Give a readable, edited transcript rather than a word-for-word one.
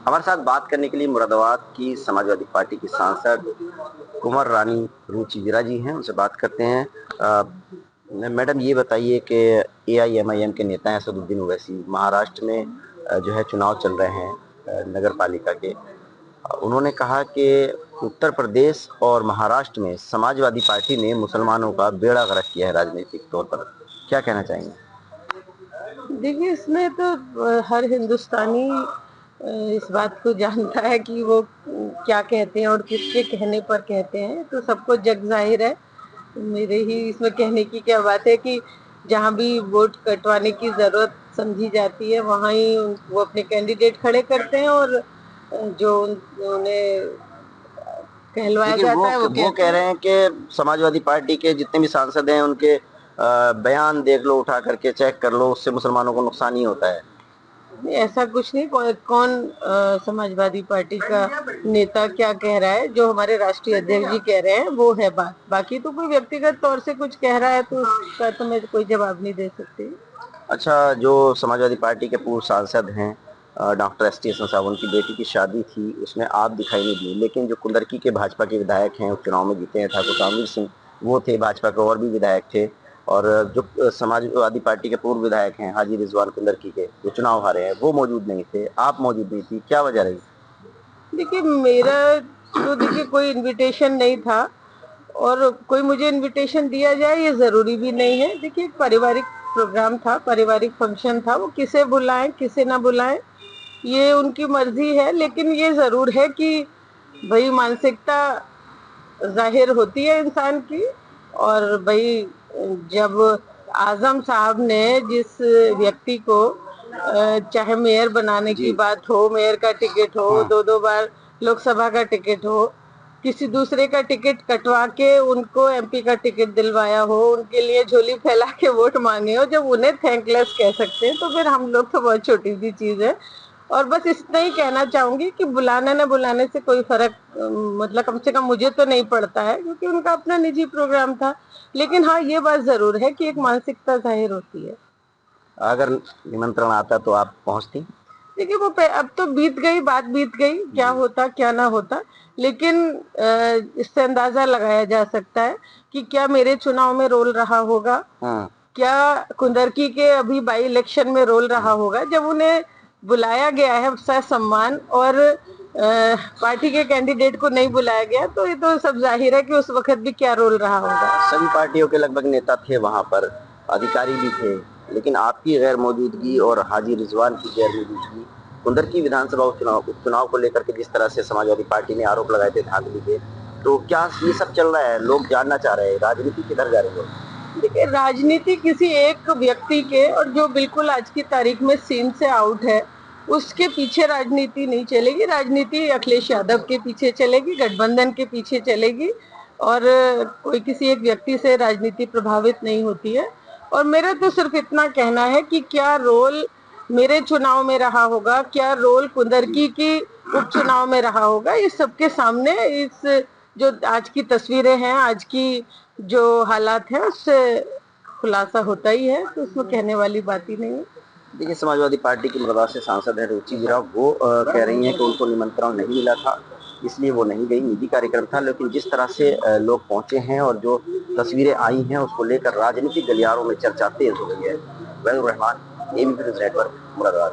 हमारे साथ बात करने के लिए मुरादाबाद की समाजवादी पार्टी की सांसद कुंवर रानी रुचि वीरा जी हैं, उनसे बात करते हैं। मैडम ये बताइए कि एआईएमआईएम के नेता हैं असदुद्दीन ओवैसी महाराष्ट्र में जो है चुनाव चल रहे हैं नगर पालिका के। उन्होंने कहा कि उत्तर प्रदेश और महाराष्ट्र में समाजवादी पार्टी ने मुसलमानों का बेड़ा गर्क किया है राजनीतिक तौर पर। क्या कहना चाहेंगे? देखिए, इसमें तो हर हिंदुस्तानी इस बात को जानता है कि वो क्या कहते हैं और किसके कहने पर कहते हैं, तो सबको जग जाहिर है। मेरे ही इसमें कहने की क्या बात है कि जहाँ भी वोट कटवाने की जरूरत समझी जाती है वहाँ ही वो अपने कैंडिडेट खड़े करते हैं और जो उन्हें कहलवाया लेकिन जाता है वो वो कहते कह हैं। रहे हैं कि समाजवादी पार्टी के जितने भी सांसद हैं उनके बयान देख लो, उठा करके चेक कर लो, उससे मुसलमानों को नुकसान ही होता है। नहीं, ऐसा कुछ नहीं। कौन समाजवादी पार्टी का नेता क्या कह रहा है? जो हमारे राष्ट्रीय अध्यक्ष जी कह रहे हैं वो है बात। बाकी तो कोई व्यक्तिगत तौर से कुछ कह रहा है तो उसका तो मैं कोई जवाब नहीं दे सकती। अच्छा, जो समाजवादी पार्टी के पूर्व सांसद हैं डॉक्टर एस टी साहब, उनकी बेटी की शादी थी, उसमें आप दिखाई नहीं दिए, लेकिन जो कुंदरकी के भाजपा के विधायक हैं, उपचुनाव में जीते हैं, ठाकुर रामवीर सिंह, वो थे। भाजपा के और भी विधायक थे। और जो समाजवादी पार्टी के पूर्व विधायक हैं हाजी रिजवान कुंदरकी के, जो चुनाव हारे हैं, वो मौजूद नहीं थे, आप मौजूद नहीं थी। क्या वजह रही? देखिए, मेरा तो देखिए कोई इनविटेशन नहीं था और कोई मुझे इनविटेशन दिया जाए ये जरूरी भी नहीं है। देखिए, एक पारिवारिक प्रोग्राम था, पारिवारिक फंक्शन था, वो किसे बुलाएं किसे ना बुलाएं ये उनकी मर्जी है। लेकिन ये जरूर है कि भाई मानसिकता जाहिर होती है इंसान की। और भाई जब आजम साहब ने जिस व्यक्ति को चाहे मेयर बनाने की बात हो, मेयर का टिकट हो, दो दो बार लोकसभा का टिकट हो, किसी दूसरे का टिकट कटवा के उनको एमपी का टिकट दिलवाया हो, उनके लिए झोली फैला के वोट मांगे हो, जब उन्हें थैंकलेस कह सकते हैं तो फिर हम लोग तो बहुत छोटी सी चीज है। और बस इतना ही कहना चाहूंगी कि बुलाने न बुलाने से कोई फर्क मतलब कम से कम मुझे तो नहीं पड़ता है, क्योंकि उनका अपना निजी प्रोग्राम था। लेकिन हाँ, ये बात जरूर है कि एक मानसिकता जाहिर होती है। अगर निमंत्रण आता तो आप पहुंचती? देखिए, वो अब तो बीत गई, बात बीत गई, क्या होता क्या ना होता। लेकिन इससे अंदाजा लगाया जा सकता है कि क्या मेरे चुनाव में रोल रहा होगा, क्या कुंदरकी के अभी बाई इलेक्शन में रोल रहा होगा। जब उन्हें बुलाया गया है ससम्मान और पार्टी के कैंडिडेट को नहीं बुलाया गया, तो ये तो सब जाहिर है कि उस वक्त भी क्या रोल रहा होगा। सभी पार्टियों के लगभग नेता थे वहां पर, अधिकारी भी थे, लेकिन आपकी गैर मौजूदगी और हाजी रिजवान की गैर मौजूदगी, कुंदरकी विधानसभा उपचुनाव को लेकर के जिस तरह से समाजवादी पार्टी ने आरोप लगाए थे धांधली के, तो क्या ये सब चल रहा है? लोग जानना चाह रहे हैं राजनीति किधर जा रही है। देखिए, राजनीति किसी एक व्यक्ति के और जो बिल्कुल आज की तारीख में सीन से आउट है उसके पीछे राजनीति नहीं चलेगी। राजनीति अखिलेश यादव के पीछे चलेगी, गठबंधन के पीछे चलेगी और कोई किसी एक व्यक्ति से राजनीति प्रभावित नहीं होती है। और मेरा तो सिर्फ इतना कहना है कि क्या रोल मेरे चुनाव में रहा होगा, क्या रोल कुंदरकी की उपचुनाव में रहा होगा, इस सबके सामने इस जो आज की तस्वीरें हैं, आज की जो हालात हैं, उससे खुलासा होता ही है, तो उसमें कहने वाली बात ही नहीं है। देखिए, समाजवादी पार्टी की मुरादाबाद से सांसद है रुचि वीरा, वो कह रही हैं कि उनको निमंत्रण नहीं मिला था, इसलिए वो नहीं गई, निजी कार्यक्रम था। लेकिन जिस तरह से लोग पहुंचे हैं और जो तस्वीरें आई हैं उसको लेकर राजनीतिक गलियारों में चर्चा तेज हो गई है। वैदुर Rahman, ABP news network, Moradabad.